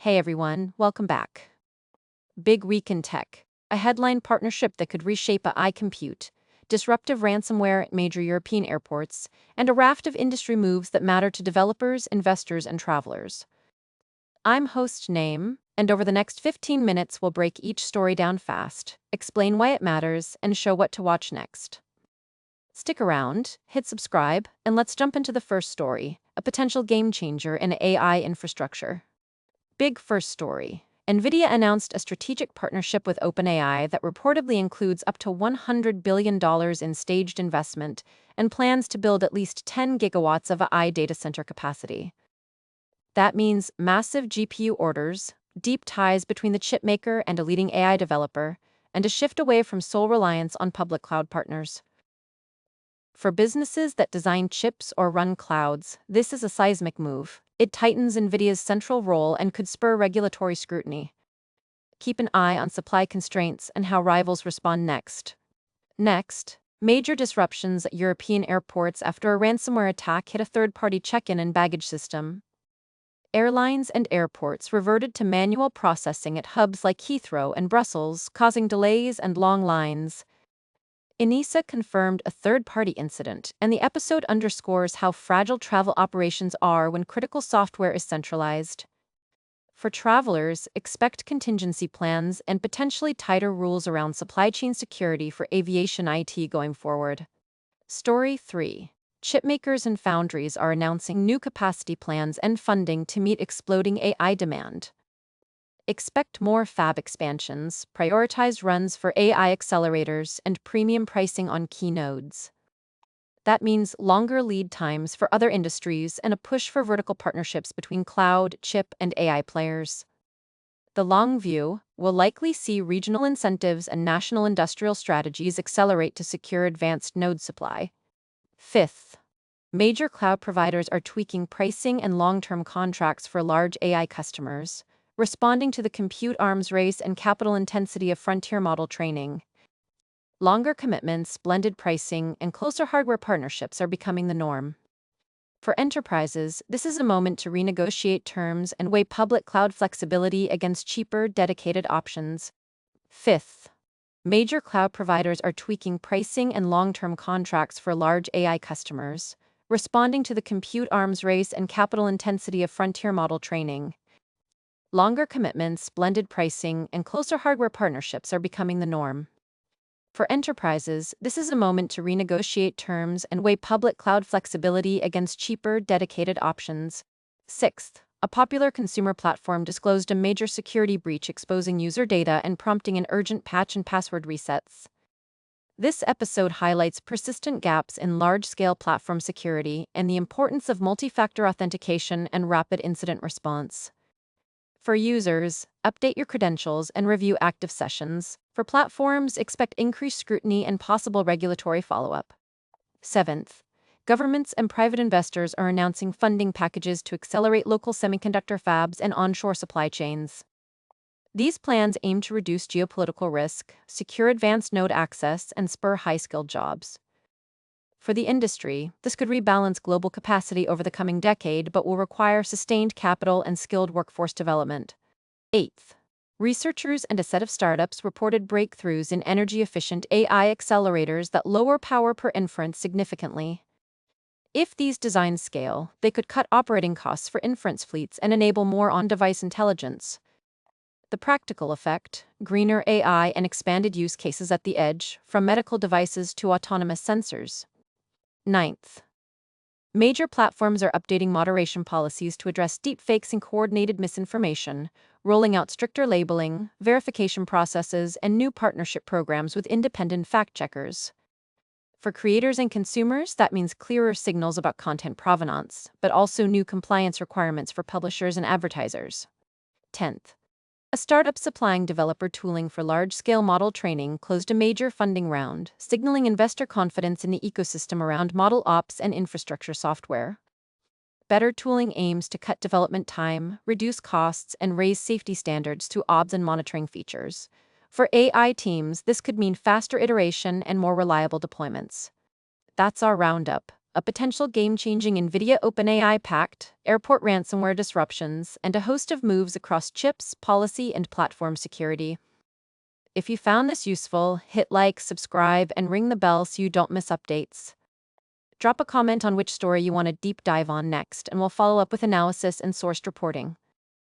Hey everyone, welcome back. Big week in tech. A headline partnership that could reshape AI compute, disruptive ransomware at major European airports, and a raft of industry moves that matter to developers, investors, and travelers. I'm host Naim, and over the next 15 minutes we'll break each story down fast, explain why it matters, and show what to watch next. Stick around, hit subscribe, and let's jump into the first story, a potential game changer in AI infrastructure. Big first story. Nvidia announced a strategic partnership with OpenAI that reportedly includes up to $100 billion in staged investment and plans to build at least 10 gigawatts of AI data center capacity. That means massive GPU orders, deep ties between the chipmaker and a leading AI developer, and a shift away from sole reliance on public cloud partners. For businesses that design chips or run clouds, this is a seismic move. It tightens Nvidia's central role and could spur regulatory scrutiny. Keep an eye on supply constraints and how rivals respond next. Next, major disruptions at European airports after a ransomware attack hit a third-party check-in and baggage system. Airlines and airports reverted to manual processing at hubs like Heathrow and Brussels, causing delays and long lines. ENISA confirmed a third-party incident, and the episode underscores how fragile travel operations are when critical software is centralized. For travelers, expect contingency plans and potentially tighter rules around supply chain security for aviation IT going forward. Story 3. Chipmakers and foundries are announcing new capacity plans and funding to meet exploding AI demand. Expect more fab expansions, prioritized runs for AI accelerators, and premium pricing on key nodes. That means longer lead times for other industries and a push for vertical partnerships between cloud, chip, and AI players. The long view will likely see regional incentives and national industrial strategies accelerate to secure advanced node supply. Fifth, major cloud providers are tweaking pricing and long-term contracts for large AI customers, responding to the compute arms race and capital intensity of frontier model training. Longer commitments, blended pricing, and closer hardware partnerships are becoming the norm. For enterprises, this is a moment to renegotiate terms and weigh public cloud flexibility against cheaper, dedicated options. Fifth, major cloud providers are tweaking pricing and long-term contracts for large AI customers, responding to the compute arms race and capital intensity of frontier model training. Longer commitments, blended pricing, and closer hardware partnerships are becoming the norm. For enterprises, this is a moment to renegotiate terms and weigh public cloud flexibility against cheaper, dedicated options. Sixth, a popular consumer platform disclosed a major security breach exposing user data and prompting an urgent patch and password resets. This episode highlights persistent gaps in large-scale platform security and the importance of multi-factor authentication and rapid incident response. For users, update your credentials and review active sessions. For platforms, expect increased scrutiny and possible regulatory follow-up. Seventh, governments and private investors are announcing funding packages to accelerate local semiconductor fabs and onshore supply chains. These plans aim to reduce geopolitical risk, secure advanced node access, and spur high-skilled jobs. For the industry, this could rebalance global capacity over the coming decade but will require sustained capital and skilled workforce development. Eighth, researchers and a set of startups reported breakthroughs in energy-efficient AI accelerators that lower power per inference significantly. If these designs scale, they could cut operating costs for inference fleets and enable more on-device intelligence. The practical effect: greener AI and expanded use cases at the edge, from medical devices to autonomous sensors. Ninth, major platforms are updating moderation policies to address deepfakes and coordinated misinformation, rolling out stricter labeling, verification processes, and new partnership programs with independent fact-checkers. For creators and consumers, that means clearer signals about content provenance, but also new compliance requirements for publishers and advertisers. 10th, a startup supplying developer tooling for large-scale model training closed a major funding round, signaling investor confidence in the ecosystem around model ops and infrastructure software. Better tooling aims to cut development time, reduce costs, and raise safety standards through OBS and monitoring features. For AI teams, this could mean faster iteration and more reliable deployments. That's our roundup, a potential game-changing Nvidia OpenAI pact, airport ransomware disruptions, and a host of moves across chips, policy, and platform security. If you found this useful, hit like, subscribe, and ring the bell so you don't miss updates. Drop a comment on which story you want to deep dive on next, and we'll follow up with analysis and sourced reporting.